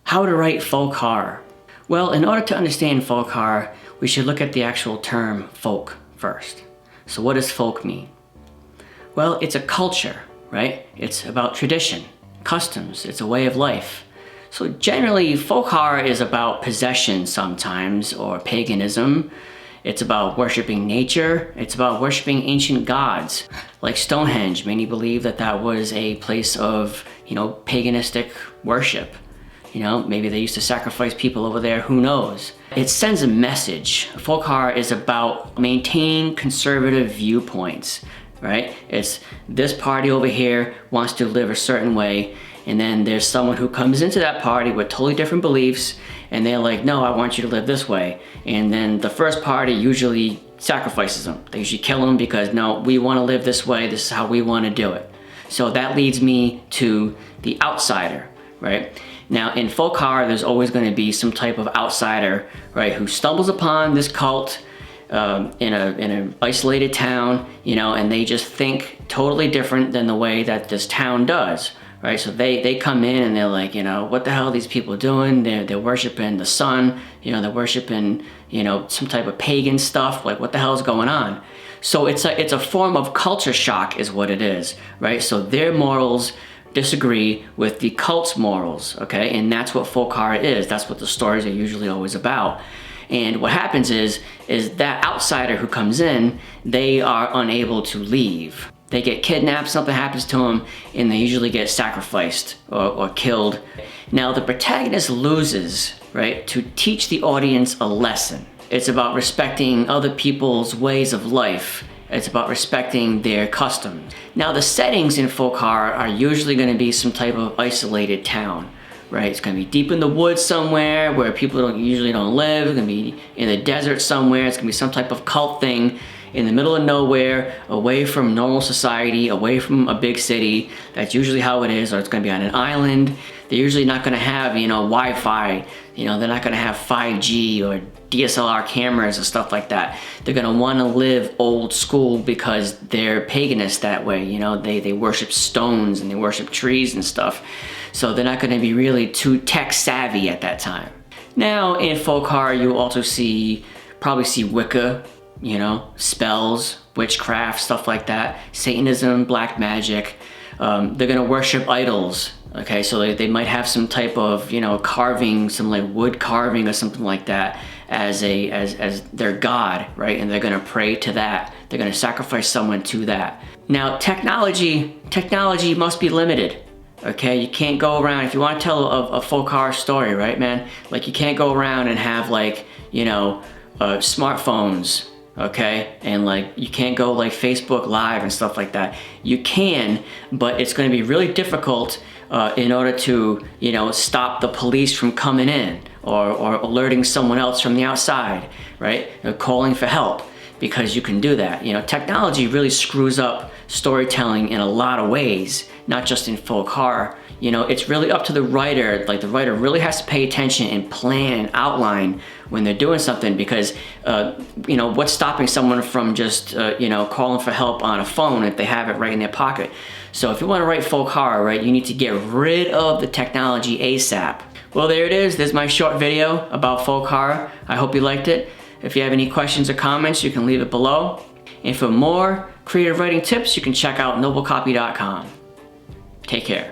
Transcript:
How to write folk horror. Well, in order to understand folk horror, we should look at the actual term folk first. So what does folk mean? Well, it's a culture, right? It's about tradition, customs, it's a way of life. So generally, folk horror is about possession sometimes, or paganism. It's about worshiping nature. It's about worshiping ancient gods. Like Stonehenge, many believe that that was a place of, paganistic worship. Maybe they used to sacrifice people over there, who knows? It sends a message. Folk horror is about maintaining conservative viewpoints, right? It's this party over here wants to live a certain way, and then there's someone who comes into that party with totally different beliefs, and they're like, no, I want you to live this way. And then the first party usually sacrifices them. They usually kill them because, no, we want to live this way, this is how we want to do it. So that leads me to the outsider, right? Now, in folk horror, there's always going to be some type of outsider, right, who stumbles upon this cult in an isolated town, and they just think totally different than the way that this town does, right? So they come in and they're like, what the hell are these people doing? They're worshiping the sun, they're worshiping, some type of pagan stuff. Like, what the hell is going on? So it's a form of culture shock, is what it is, right? So their morals disagree with the cult's morals, okay? And that's what folk horror is. That's what the stories are usually always about. And what happens is that outsider who comes in, they are unable to leave. They get kidnapped, something happens to them, and they usually get sacrificed or killed. Now, the protagonist loses, right, to teach the audience a lesson. It's about respecting other people's ways of life. It's about respecting their customs. Now, the settings in folk horror are usually going to be some type of isolated town, right? It's going to be deep in the woods somewhere where people usually don't live. It's going to be in the desert somewhere. It's going to be some type of cult thing in the middle of nowhere, away from normal society, away from a big city. That's usually how it is. Or it's going to be on an island. They're usually not going to have, Wi-Fi. They're not going to have 5G or DSLR cameras and stuff like that. They're going to want to live old school because they're paganists that way. They worship stones and they worship trees and stuff. So they're not going to be really too tech savvy at that time. Now, in folk horror, you also probably see Wicca, spells, witchcraft, stuff like that, Satanism, black magic. They're gonna worship idols, okay? So they might have some type of, carving, some like wood carving or something like that as their god, right? And they're gonna pray to that. They're gonna sacrifice someone to that. Now, technology must be limited. Okay, you can't go around, if you want to tell a folk horror story, right, man? Like, you can't go around and have smartphones, okay? And you can't go Facebook Live and stuff like that. You can, but it's going to be really difficult in order to, stop the police from coming in or alerting someone else from the outside, right? Or calling for help, because you can do that. Technology really screws up storytelling in a lot of ways, not just in folk horror. It's really up to the writer. The writer really has to pay attention and plan, outline when they're doing something, because what's stopping someone from just calling for help on a phone if they have it right in their pocket? So if you want to write folk horror, right, you need to get rid of the technology ASAP. Well, there it is. There's my short video about folk horror. I hope you liked it. If you have any questions or comments, you can leave it below. And for more creative writing tips, you can check out noblecopy.com. Take care.